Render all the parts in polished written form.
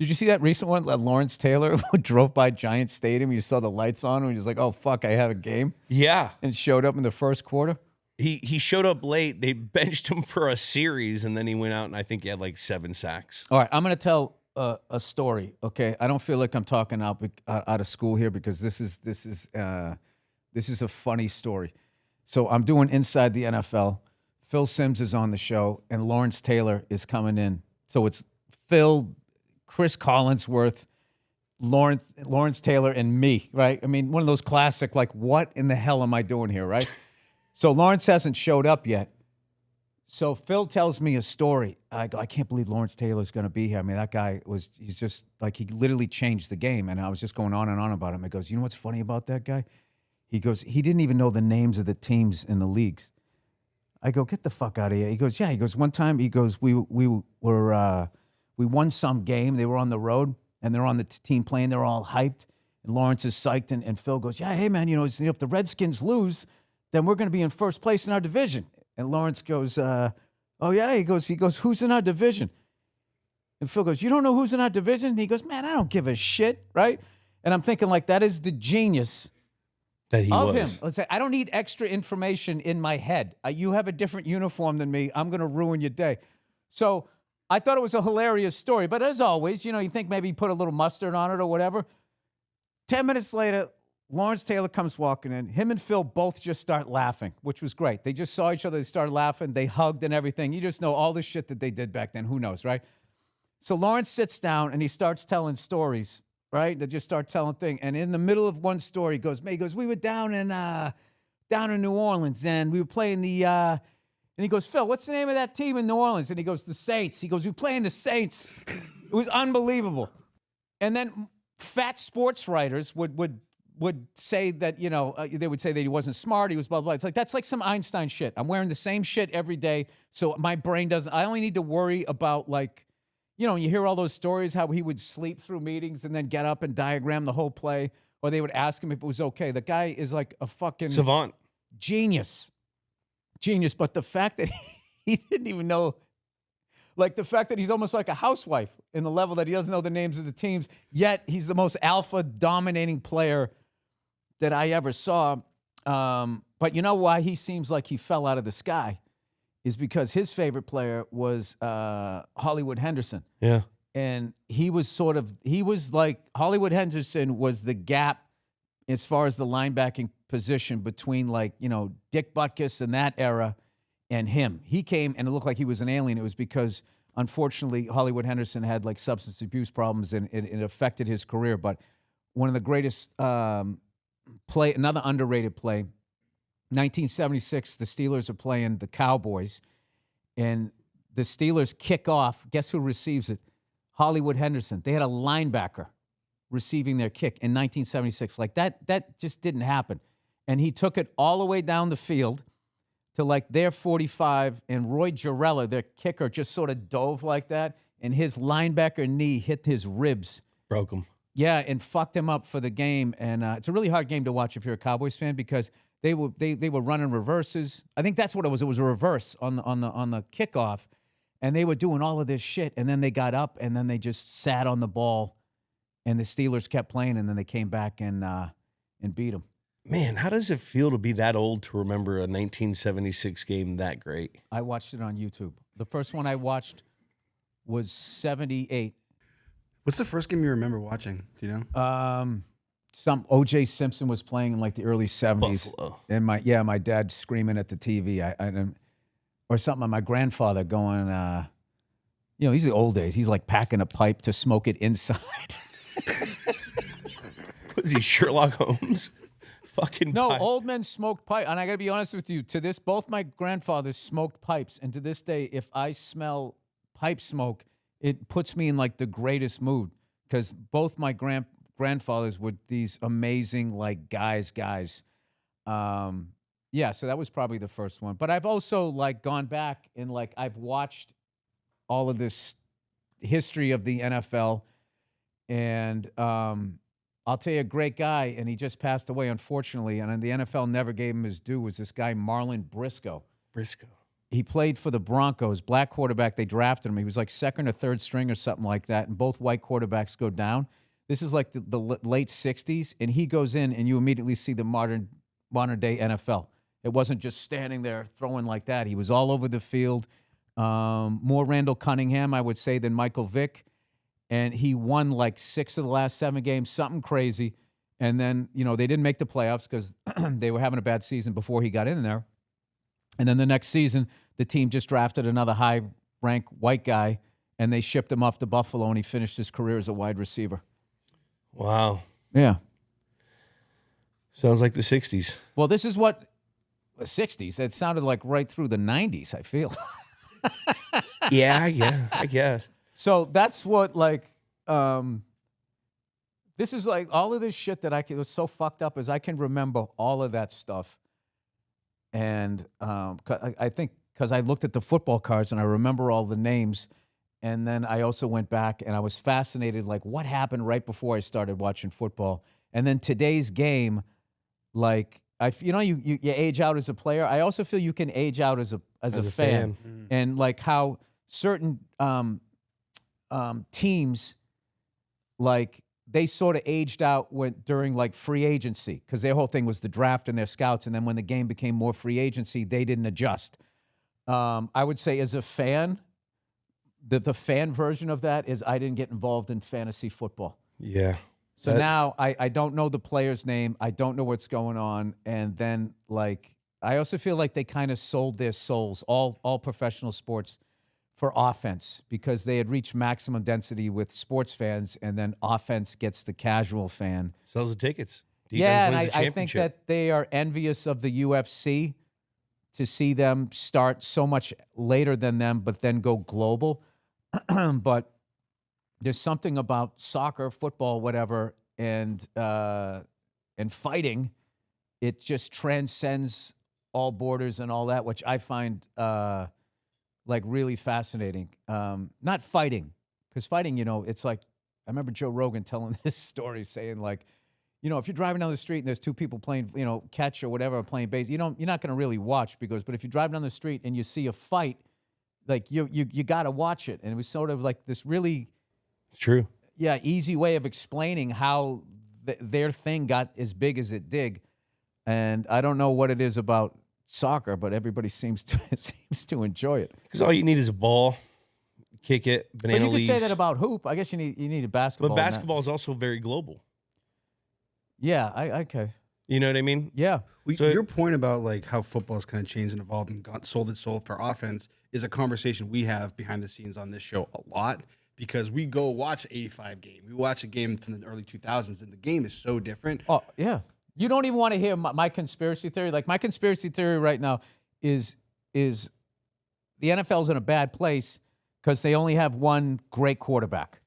Did you see that recent one? Lawrence Taylor drove by Giant Stadium. You saw the lights on, and he was like, "Oh fuck, I have a game," Yeah. and showed up in the first quarter. He showed up late. They benched him for a series, and then he went out, and I think he had like 7 sacks. All right, I'm going to tell a story. Okay, I don't feel like I'm talking out of school here because this is a funny story. So I'm doing Inside the NFL. Phil Simms is on the show, and Lawrence Taylor is coming in. So it's Phil, Chris Collinsworth, Lawrence Taylor, and me, right? I mean, one of those classic, like, what in the hell am I doing here, right? So Lawrence hasn't showed up yet. So Phil tells me a story. I go, I can't believe Lawrence Taylor's going to be here. I mean, that guy he's just like, he literally changed the game. And I was just going on and on about him. He goes, you know what's funny about that guy? He goes, he didn't even know the names of the teams in the leagues. I go, get the fuck out of here. He goes, yeah. He goes, one time, he goes, we won some game. They were on the road and they're on the team playing. They're all hyped. And Lawrence is psyched. And Phil goes, yeah, hey man, if the Redskins lose, then we're going to be in first place in our division. And Lawrence goes, oh yeah. He goes, who's in our division? And Phil goes, you don't know who's in our division? And he goes, man, I don't give a shit, right? And I'm thinking, like, that is the genius that he of was. him. Let's say, I don't need extra information in my head. You have a different uniform than me. I'm going to ruin your day. So I thought it was a hilarious story. But as always, you think maybe he put a little mustard on it or whatever. 10 minutes later, Lawrence Taylor comes walking in. Him and Phil both just start laughing, which was great. They just saw each other. They started laughing. They hugged and everything. You just know all the shit that they did back then. Who knows, right? So Lawrence sits down and he starts telling stories, right? They just start telling things. And in the middle of one story, he goes, we were down in New Orleans and we were playing and he goes, Phil, what's the name of that team in New Orleans? And he goes, the Saints. He goes, we're playing the Saints. It was unbelievable. And then fat sports writers would say that, they would say that he wasn't smart, he was blah, blah. It's like, that's like some Einstein shit. I'm wearing the same shit every day, so my brain doesn't, I only need to worry about, like, you hear all those stories, how he would sleep through meetings and then get up and diagram the whole play, or they would ask him if it was okay. The guy is like a fucking savant. Genius. But the fact that he didn't even know, like the fact that he's almost like a housewife in the level that he doesn't know the names of the teams, yet he's the most alpha dominating player that I ever saw. But you know why he seems like he fell out of the sky is because his favorite player was Hollywood Henderson. Yeah. And he was like, Hollywood Henderson was the gap as far as the linebacking position between, like, Dick Butkus in that era and him. He came and it looked like he was an alien. It was because, unfortunately, Hollywood Henderson had, like, substance abuse problems and it affected his career. But one of the greatest another underrated play, 1976, the Steelers are playing the Cowboys, and the Steelers kick off. Guess who receives it? Hollywood Henderson. They had a linebacker receiving their kick in 1976. Like, that just didn't happen. And he took it all the way down the field to, like, their 45, and Roy Jarella, their kicker, just sort of dove like that, and his linebacker knee hit his ribs. Broke him. Yeah, and fucked him up for the game. And it's a really hard game to watch if you're a Cowboys fan because they were running reverses. I think that's what it was. It was a reverse on the kickoff, and they were doing all of this shit. And then they got up, and then they just sat on the ball, and the Steelers kept playing, and then they came back and beat them. Man, how does it feel to be that old to remember a 1976 game that great? I watched it on YouTube. The first one I watched was 78. What's the first game you remember watching? Do you know? Some O.J. Simpson was playing in, like, the early 70s. Buffalo. And my dad screaming at the TV. Or something. My grandfather going, these are the old days. He's like packing a pipe to smoke it inside. Was he Sherlock Holmes? Fucking No, pipe. old men smoked pipe. And I got to be honest with you, both my grandfathers smoked pipes. And to this day, if I smell pipe smoke, it puts me in, like, the greatest mood. Because both my grandfathers were these amazing, like, guys. Yeah, so that was probably the first one. But I've also, like, gone back and, like, I've watched all of this history of the NFL. And I'll tell you, a great guy, and he just passed away, unfortunately, and the NFL never gave him his due, was this guy, Marlon Briscoe. he played for the Broncos, black quarterback. They drafted him. He was like second or third string or something like that, and both white quarterbacks go down. This is like the late 60s, and he goes in, and you immediately see the modern-day NFL. It wasn't just standing there throwing like that. He was all over the field. More Randall Cunningham, I would say, than Michael Vick. And he won like 6 of the last 7 games, something crazy. And then, they didn't make the playoffs because they were having a bad season before he got in there. And then the next season, the team just drafted another high-ranked white guy, and they shipped him off to Buffalo, and he finished his career as a wide receiver. Wow. Yeah. Sounds like the 60s. Well, this is what the 60s. It sounded like right through the 90s, I feel. Yeah, I guess. So that's what, this is like all of this shit that it was so fucked up is I can remember all of that stuff. And I think because I looked at the football cards and I remember all the names. And then I also went back and I was fascinated, like what happened right before I started watching football. And then today's game, like, you age out as a player. I also feel you can age out as a fan. And like how certain teams, like they sort of aged out during like free agency because their whole thing was the draft and their scouts. And then when the game became more free agency, they didn't adjust. I would say as a fan, the fan version of that is I didn't get involved in fantasy football. Yeah. So now I don't know the player's name. I don't know what's going on. And then, like, I also feel like they kind of sold their souls, all professional sports, for offense because they had reached maximum density with sports fans, and then offense gets the casual fan. Sells the tickets. Defense yeah, and wins the I think that they are envious of the UFC to see them start so much later than them, but then go global. But there's something about soccer, football, whatever, and fighting. It just transcends all borders and all that, which I find like really fascinating. Not fighting, because fighting, it's like I remember Joe Rogan telling this story, saying like, if you're driving down the street and there's 2 people playing, catch or whatever, playing base, you're not going to really watch because, but if you drive down the street and you see a fight, like you got to watch it. And it was sort of like this really, it's true. Yeah, easy way of explaining how their thing got as big as it did. And I don't know what it is about soccer, but everybody seems to enjoy it. Because all you need is a ball, kick it, banana leaves. But you could say that about hoop. I guess you need a basketball. But basketball is also very global. Yeah, okay. You know what I mean? Yeah. Well, So your point about like how football's kind of changed and evolved and sold its soul for offense is a conversation we have behind the scenes on this show a lot because we go watch 85 game. We watch a game from the early 2000s and the game is so different. Oh, yeah. You don't even want to hear my conspiracy theory. Like my conspiracy theory right now is the NFL's in a bad place because they only have one great quarterback.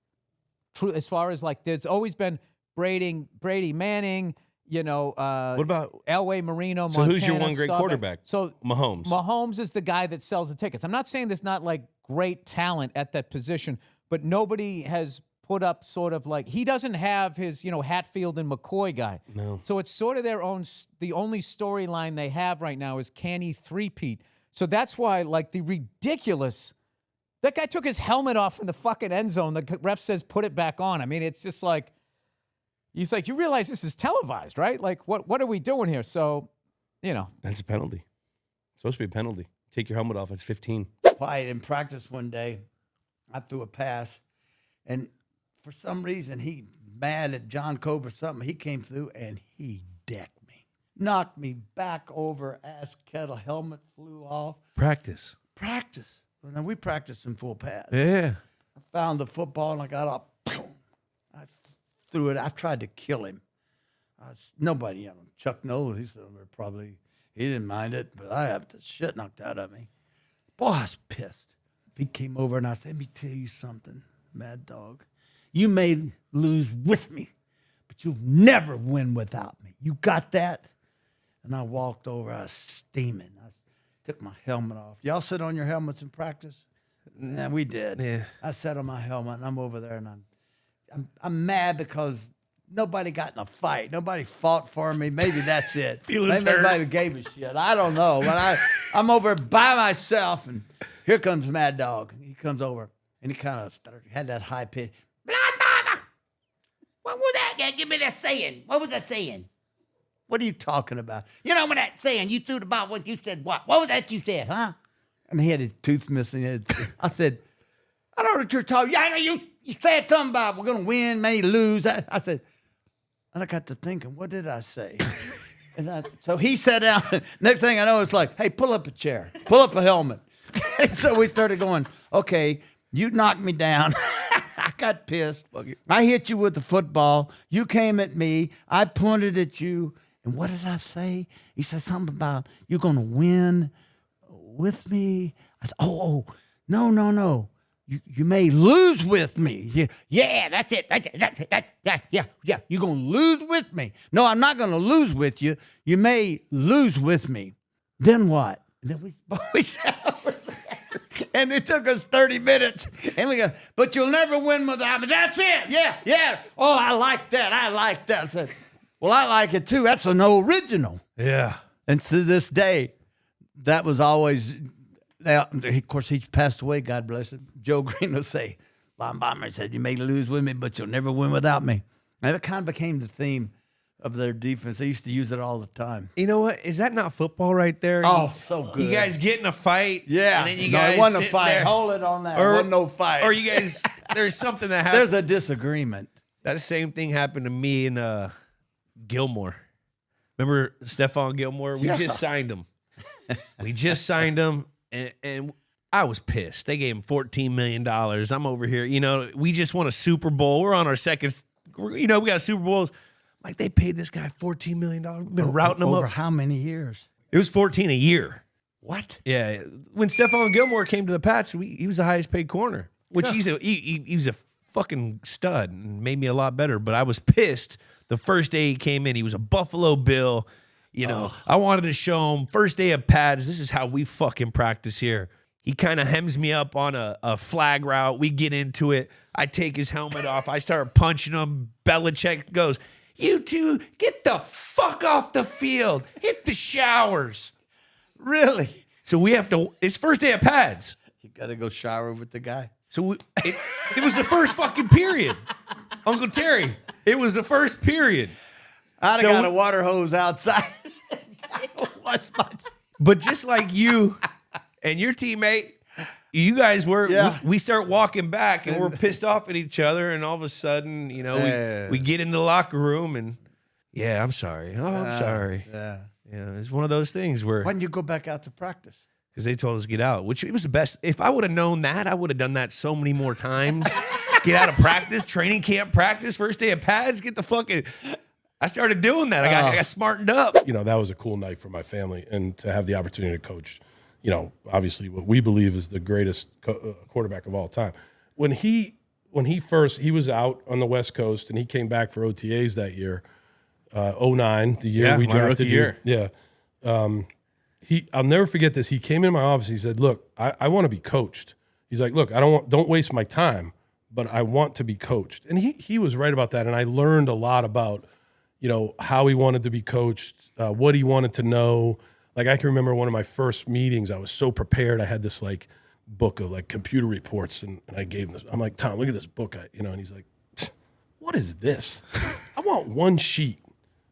True, as far as like there's always been Brady Manning, what about Elway, Marino, So Montana, who's your one great Staubach. quarterback? So Mahomes. Mahomes is the guy that sells the tickets. I'm not saying there's not like great talent at that position, but nobody has put up sort of like he doesn't have his Hatfield and McCoy guy. No. So it's sort of the only storyline they have right now is can he three-peat? So that's why like the ridiculous that guy took his helmet off in the fucking end zone. The ref says put it back on. I mean, it's just like he's like, you realize this is televised, right? Like, what are we doing here? So, That's a penalty. It's supposed to be a penalty. Take your helmet off. It's 15. Quiet in practice one day. I threw a pass, and for some reason, he mad at John Cobra something. He came through, and he decked me. Knocked me back over, ass kettle, helmet flew off. Practice. Well, now, we practiced in full pads. Yeah. I found the football, and I got up. I threw it. I tried to kill him. Nobody, Chuck knows. He's probably, he didn't mind it, but I have the shit knocked out of me. Boy, I was pissed. He came over, and I said, let me tell you something, Mad Dog. You may lose with me, but you'll never win without me. You got that? And I walked over. I was steaming. I took my helmet off. Y'all sit on your helmets in practice? Yeah, we did. Yeah. I sat on my helmet, and I'm over there, and I'm mad because nobody got in a fight. Nobody fought for me. Maybe that's it. Feelings Maybe hurt. nobody gave a shit. I don't know. But I'm over by myself, and here comes Mad Dog. He comes over, and he kind of had that high pitch. Blind mama! What was that? Give me that saying. What was that saying? What are you talking about? You know when that saying, you threw the ball, what you said, what? What was that you said, huh? And he had his tooth missing. I said, I don't know what you're talking about. Yeah, you said something about we're going to win, maybe lose. I said, and I got to thinking, what did I say? So he sat down. Next thing I know, it's like, hey, pull up a chair. Pull up a helmet. So we started going, okay, you knocked me down. I got pissed. I hit you with the football. You came at me. I pointed at you. And what did I say? He said something about you're going to win with me. I said, no. You may lose with me. Yeah, that's it. Yeah. You're going to lose with me. No, I'm not going to lose with you. You may lose with me. Then what? And then we sat over there. And it took us 30 minutes. And we go, but you'll never win without me. That's it. Yeah. Oh, I like that. I said, well, I like it too. That's an original. Yeah. And to this day, that was always, of course, he passed away, God bless him. Joe Green will say, Lon Bomber said, you may lose with me, but you'll never win without me. And that kind of became the theme of their defense. They used to use it all the time. You know what? Is that not football right there? Oh, so good. You guys get in a fight. Yeah. And then you No, guys it wasn't a sitting fight. there. Hold it on that. It wasn't no fight. Or you guys, there's something that happened. There's a disagreement. That same thing happened to me and Gilmore. Remember Stephon Gilmore? We just signed him. And I was pissed. They gave him $14 million. I'm over here. We just won a Super Bowl. We're on our second. We got Super Bowls. Like, they paid this guy $14 million. We've been routing him Over up. how many years? It was 14 a year. What? Yeah. When Stephon Gilmore came to the Pats, he was the highest paid corner, which he was a fucking stud and made me a lot better. But I was pissed the first day he came in. He was a Buffalo Bill. I wanted to show him first day of pads. This is how we fucking practice here. He kind of hems me up on a flag route. We get into it. I take his helmet off. I start punching him. Belichick goes, you two, get the fuck off the field. Hit the showers. Really? So we have to, it's first day of pads. You got to go shower with the guy. So it was the first fucking period. Uncle Terry, it was the first period. I'd have got a water hose outside. Wash my. But just like you and your teammate, you guys were, we start walking back and we're pissed off at each other. And all of a sudden, we get in the locker room and, I'm sorry. Oh, I'm sorry. Yeah. It's one of those things where. Why didn't you go back out to practice? Because they told us to get out, which it was the best. If I would have known that, I would have done that so many more times. Get out of practice, training camp practice, first day of pads, get the fucking. I started doing that. I got smartened up. That was a cool night for my family, and to have the opportunity to coach, obviously what we believe is the greatest quarterback of all time. When he was out on the West Coast, and he came back for OTAs that year, 2009, the year we drafted you. Yeah. I'll never forget this. He came in my office. He said, "Look, I want to be coached." He's like, "Look, don't waste my time, but I want to be coached." And he was right about that. And I learned a lot about, how he wanted to be coached, what he wanted to know. Like, I can remember one of my first meetings. I was so prepared. I had this book of computer reports, and I gave him this. I'm like, "Tom, look at this book." And he's like, "What is this?" I want one sheet.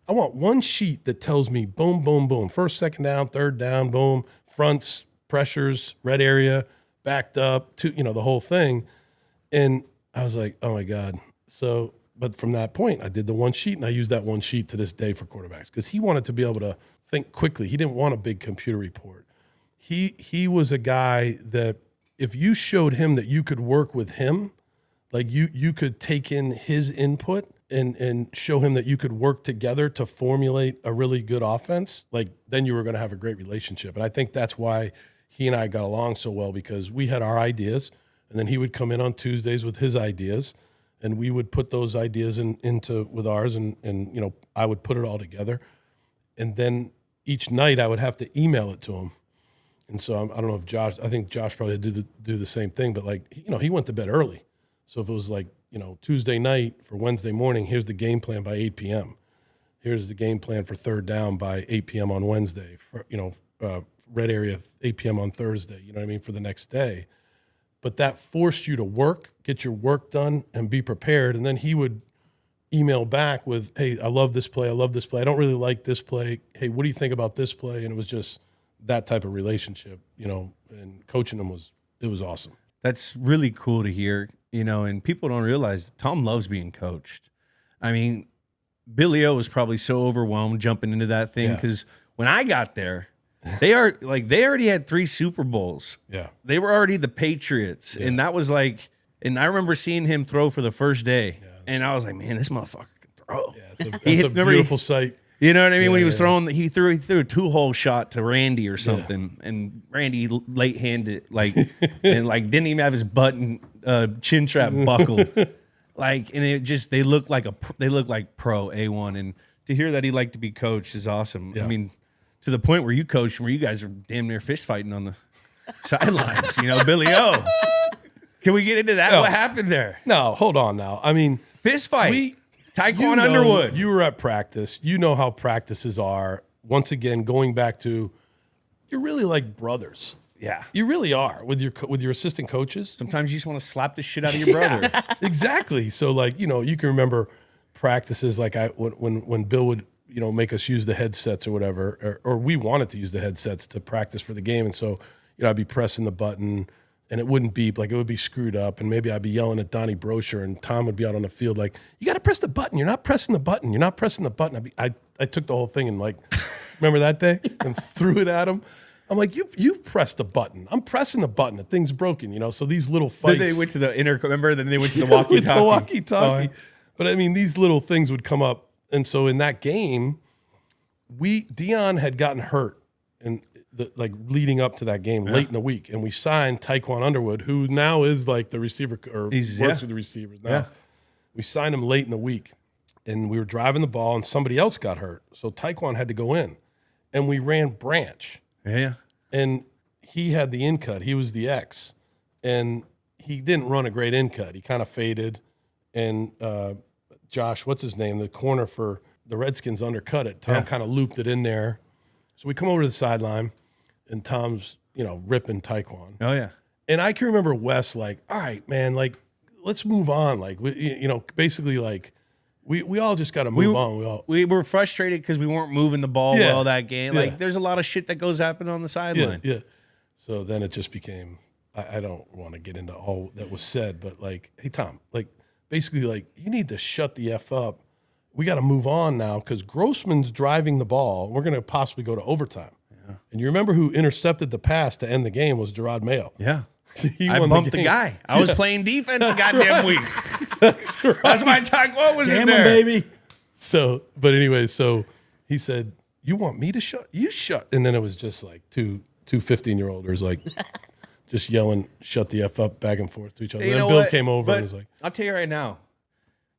I want one sheet that tells me boom, boom, boom. First, second down, third down, boom. Fronts, pressures, red area, backed up, the whole thing. And I was like, oh my God. So, but from that point, I did the one sheet, and I use that one sheet to this day for quarterbacks because he wanted to be able to think quickly. He didn't want a big computer report. He was a guy that if you showed him that you could work with him, like you could take in his input and show him that you could work together to formulate a really good offense, then you were going to have a great relationship. And I think that's why he and I got along so well, because we had our ideas, and then he would come in on Tuesdays with his ideas, and we would put those ideas into with ours, and I would put it all together. And then each night I would have to email it to him. And so I don't know if I think Josh probably do the same thing, but he went to bed early. So if it was Tuesday night for Wednesday morning, here's the game plan by 8 p.m. Here's the game plan for third down by 8 p.m. on Wednesday. For, red area 8 p.m. on Thursday. You know what I mean, for the next day. But that forced you to work, get your work done, and be prepared. And then he would email back with, hey, I love this play. I love this play. I don't really like this play. Hey, what do you think about this play? And it was just that type of relationship, and coaching him was awesome. That's really cool to hear, and people don't realize Tom loves being coached. I mean, Billy O was probably so overwhelmed jumping into that thing because when I got there, they already had 3 Super Bowls. Yeah. They were already the Patriots. Yeah. And that was and I remember seeing him throw for the first day. Yeah. And I was like, man, this motherfucker can throw. Yeah, it's a beautiful sight. You know what I mean? When he was throwing, he threw a 2-hole shot to Randy or something, and Randy late handed and didn't even have his button chin strap buckled, and they look like pro A1, and to hear that he liked to be coached is awesome. Yeah. I mean, to the point where you coached, where you guys are damn near fist fighting on the sidelines. Billy O. Can we get into that? No. What happened there? No, hold on now. I mean, fist fight. Taekwondo Underwood. You were at practice. You know how practices are. Once again, going back to, you're really like brothers. Yeah, you really are with your assistant coaches. Sometimes you just want to slap the shit out of your brother. Exactly. So you can remember practices when Bill would make us use the headsets or whatever, or we wanted to use the headsets to practice for the game, and so I'd be pressing the button. And it wouldn't beep, it would be screwed up. And maybe I'd be yelling at Donnie Brosher, and Tom would be out on the field you got to press the button. You're not pressing the button. You're not pressing the button. I took the whole thing and remember that day? And threw it at him. I'm like, you pressed the button. I'm pressing the button. The thing's broken, So these little fights. Then they went to the remember? Then they went to the walkie-talkie. The walkie-talkie. But, I mean, these little things would come up. And so in that game, Dion had gotten hurt. And leading up to that game, late in the week, and we signed Taekwon Underwood, who now is the receiver or works with the receivers now. Yeah. We signed him late in the week, and we were driving the ball, and somebody else got hurt, so Taekwon had to go in, and we ran Branch. Yeah, and he had the in cut. He was the X, and he didn't run a great in cut. He kind of faded, and Josh, what's his name, the corner for the Redskins, undercut it. Tom kind of looped it in there, so we come over to the sideline. And Tom's, ripping Taekwon. Oh, yeah. And I can remember Wes all right, man, let's move on. Basically, we all just got to move on. We were frustrated because we weren't moving the ball well that game. There's a lot of shit that goes happen on the sideline. Yeah. So then it just became, I don't want to get into all that was said, but hey, Tom, basically, you need to shut the F up. We got to move on now because Grossman's driving the ball. We're going to possibly go to overtime. And you remember who intercepted the pass to end the game was Gerard Mayo. Yeah. I bumped the guy. I was playing defense a goddamn week. That's right. That's my Taekwondo was in there. Baby. So, but anyway, so he said, you want me to shut? You shut. And then it was just two 15-year-olders just yelling, shut the F up back and forth to each other. And then Bill came over and was like. I'll tell you right now.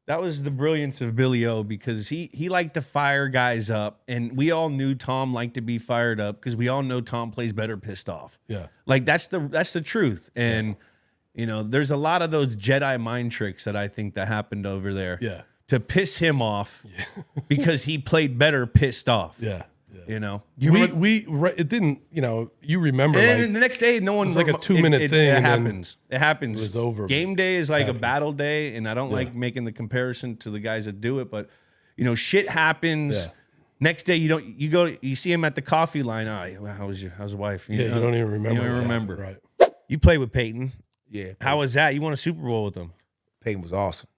That was the brilliance of Billy O because he liked to fire guys up, and we all knew Tom liked to be fired up because we all know Tom plays better pissed off. Yeah, that's the truth. And there's a lot of those Jedi mind tricks that I think that happened over there. Yeah, to piss him off because he played better pissed off. Yeah. It didn't. You remember. And the next day, no one. It was a 2-minute thing. It happens. It happens. It was over. Game day is a battle day, and I don't like making the comparison to the guys that do it, but shit happens. Yeah. Next day, you see him at the coffee line. How's the wife? You don't even remember. You don't remember. Right. You played with Peyton. Yeah. Peyton. How was that? You won a Super Bowl with him. Peyton was awesome.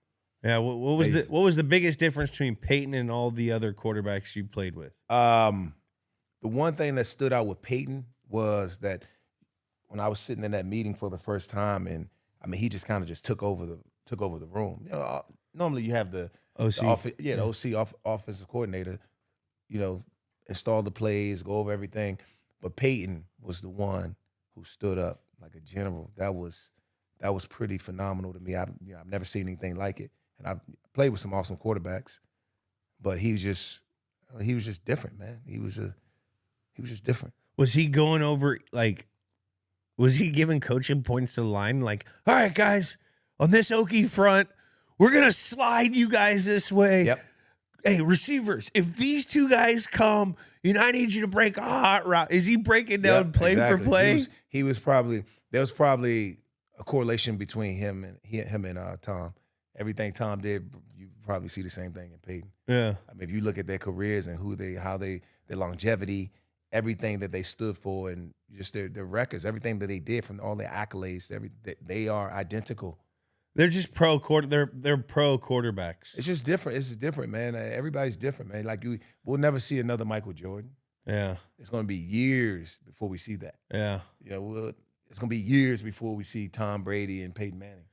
Yeah. What was the biggest difference between Peyton and all the other quarterbacks you played with? The one thing that stood out with Peyton was that when I was sitting in that meeting for the first time, and he just kind of just took over the room. Normally you have the OC, the OC offensive coordinator, install the plays, go over everything. But Peyton was the one who stood up like a general. That was pretty phenomenal to me. I've never seen anything like it, and I've played with some awesome quarterbacks, but he was just different, man. He was just different. Was he going over was he giving coaching points to the line? All right, guys, on this Okie front, we're going to slide you guys this way. Yep. Hey, receivers, if these two guys come, I need you to break a hot route. Is he breaking down Yep, play exactly. for play? He was probably there was probably a correlation between him and Tom. Everything Tom did, you probably see the same thing in Peyton. Yeah. I mean, if you look at their careers and their longevity, everything that they stood for, and just their records, everything that they did from all their accolades, they are identical. They're just pro quarterbacks. It's just different. It's just different, man. Everybody's different, man. Like we'll never see another Michael Jordan. Yeah. It's going to be years before we see that. Yeah. It's going to be years before we see Tom Brady and Peyton Manning.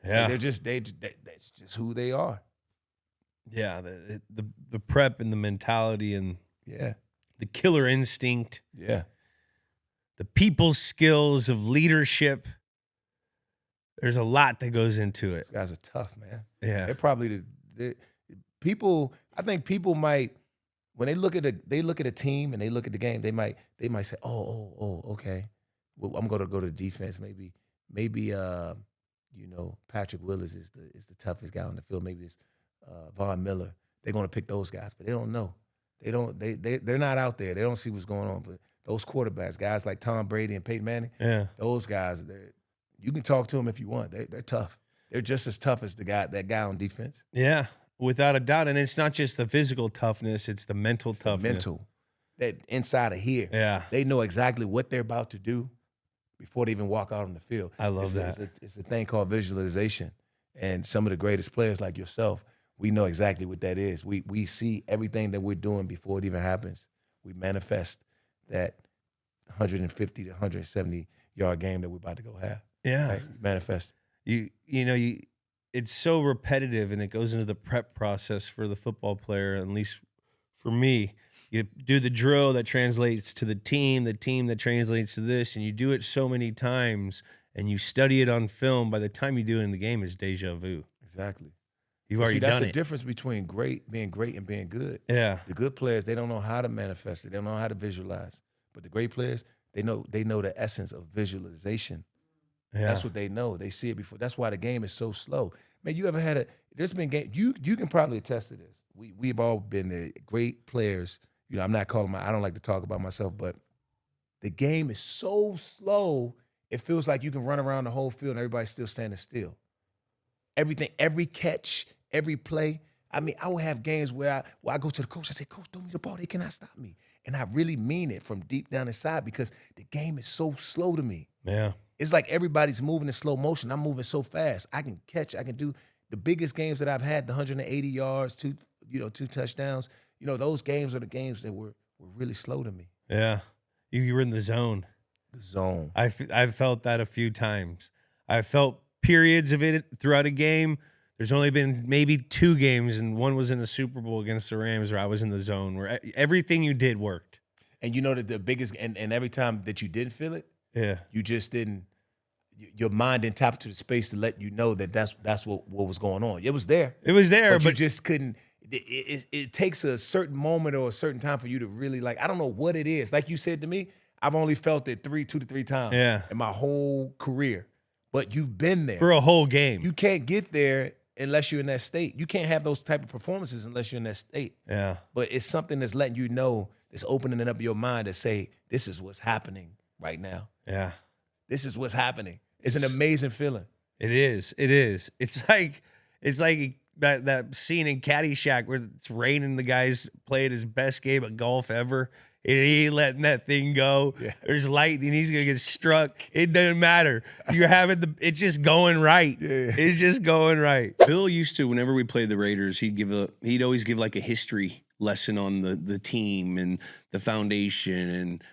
Yeah. They're just that's just who they are. Yeah. The prep and the mentality and Yeah. the killer instinct, Yeah. the people's skills of leadership. There's a lot that goes into it. These guys are tough, man. Yeah. They're probably the people. I think people might, when they look at a team and they look at the game, they might say, oh, okay. Well, I'm gonna go to defense. Maybe Patrick Willis is the toughest guy on the field. Maybe it's Von Miller. They're gonna pick those guys, but they don't know. They're not out there. They don't see what's going on. But those quarterbacks, guys like Tom Brady and Peyton Manning, those guys, you can talk to them if you want. They're tough. They're just as tough as that guy on defense. Yeah, without a doubt. And it's not just the physical toughness; it's the mental toughness. Mental, that inside of here. Yeah, they know exactly what they're about to do before they even walk out on the field. I love that. It's a thing called visualization, and some of the greatest players like yourself, we know exactly what that is. We see everything that we're doing before it even happens. We manifest that 150 to 170 yard game that we're about to go have. Yeah, right? Manifest. It's so repetitive, and it goes into the prep process for the football player. At least for me, you do the drill that translates to the team that translates to this, and you do it so many times, and you study it on film. By the time you do it in the game, it's deja vu. Exactly. You've already done it. That's the difference between being great and being good. Yeah. The good players, they don't know how to manifest it. They don't know how to visualize. But the great players, they know the essence of visualization. Yeah. That's what they know. They see it before. That's why the game is so slow. Man, you ever had there's been game, you can probably attest to this. We've all been the great players. I'm not I don't like to talk about myself, but the game is so slow, it feels like you can run around the whole field and everybody's still standing still. Everything, every catch, every play. I mean, I would have games where I go to the coach, I say, Coach, throw me the ball, they cannot stop me. And I really mean it from deep down inside because the game is so slow to me. Yeah. It's like everybody's moving in slow motion. I'm moving so fast. I can catch, I can do the biggest games that I've had, the 180 yards, two touchdowns. Those games are the games that were really slow to me. Yeah. You were in the zone. The zone. I've felt that a few times. I've felt periods of it throughout a game. There's only been maybe 2 games, and one was in the Super Bowl against the Rams where I was in the zone, where everything you did worked. And that the biggest, and every time that you didn't feel it, yeah, you just didn't, your mind didn't tap into the space to let you know that that's what was going on. It was there. It was there, but you just couldn't. It takes a certain moment or a certain time for you to really, I don't know what it is. Like you said to me, I've only felt it 2 to 3 times in my whole career. But you've been there. For a whole game. You can't get there unless you're in that state. You can't have those type of performances unless you're in that state. Yeah. But it's something that's letting you know, that's opening up your mind to say, this is what's happening right now. Yeah. This is what's happening. It's an amazing feeling. It is. It is. It's like that scene in Caddyshack where it's raining. The guy's playing his best game of golf ever. And he ain't letting that thing go. Yeah. There's lightning. He's gonna get struck. It doesn't matter. You're having it's just going right. Yeah. It's just going right. Bill used to, whenever we played the Raiders, he'd always give like a history lesson on the team and the foundation and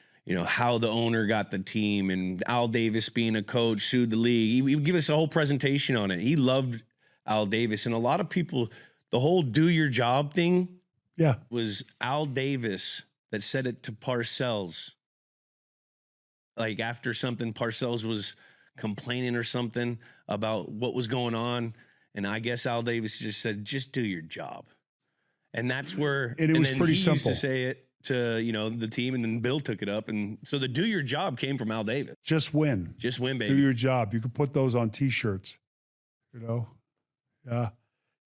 how the owner got the team, and Al Davis being a coach sued the league. He would give us a whole presentation on it. He loved Al Davis, and a lot of people, the whole do your job thing was Al Davis that said it to Parcells. Like after something, Parcells was complaining or something about what was going on, and I guess Al Davis just said, just do your job. And that's where it was pretty simple. Used to say it to the team, and then Bill took it up, and so the do your job came from Al Davis. Just win, baby. Do your job. You can put those on T-shirts. Yeah.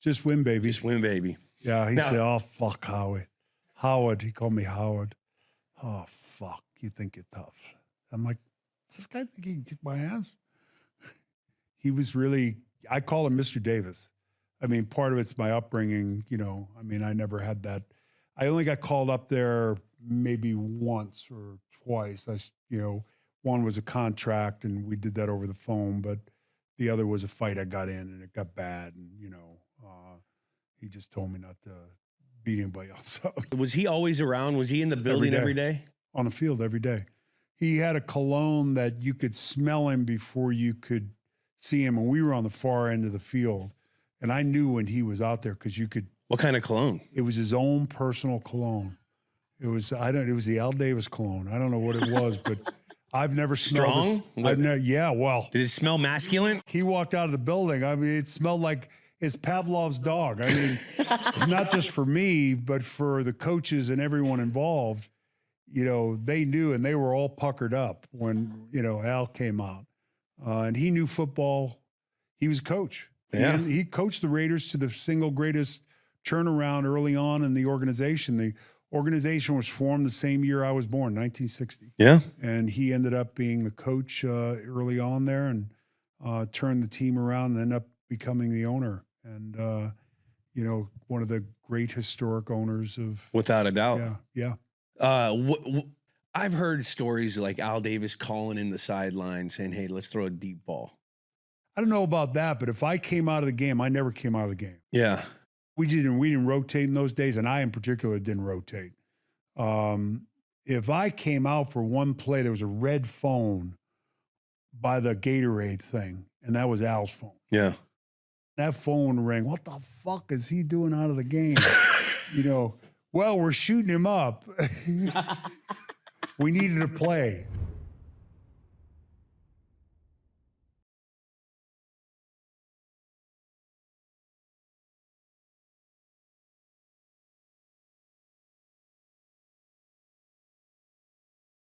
Just win, baby. Just win, baby. Yeah, he'd Now- say, "Oh fuck, Howie, Howard." He called me Howard. Oh fuck, you think you're tough? I'm like, does this guy think he can kick my ass? He was really. I call him Mr. Davis. I mean, part of it's my upbringing. You know, I mean, I never had that. I only got called up there maybe once or twice. One was a contract, and we did that over the phone, but the other was a fight I got in, and it got bad, and he just told me not to beat anybody else up. Was he always around? Was he in the building every day? On the field every day. He had a cologne that you could smell him before you could see him, and we were on the far end of the field, and I knew when he was out there because you could. What kind of cologne? It was his own personal cologne. It was the Al Davis cologne. I don't know what it was, but I've never smelled Strong? Yeah, well. Did it smell masculine? He walked out of the building. I mean, it smelled like it's Pavlov's dog. I mean, not just for me, but for the coaches and everyone involved. They knew, and they were all puckered up when, Al came out. And he knew football. He was a coach. Yeah. He coached the Raiders to the single greatest turnaround early on in the organization. The organization was formed the same year I was born, 1960. Yeah. And he ended up being the coach early on there and turned the team around and ended up becoming the owner. And, one of the great historic owners of. Without a doubt. Yeah. I've heard stories like Al Davis calling in the sideline saying, "Hey, let's throw a deep ball." I don't know about that, but if I came out of the game, I never came out of the game. Yeah. We didn't rotate in those days, and I in particular didn't rotate. If I came out for one play, there was a red phone by the Gatorade thing, and that was Al's phone. Yeah. That phone rang. What the fuck is he doing out of the game? Well, we're shooting him up. We needed a play.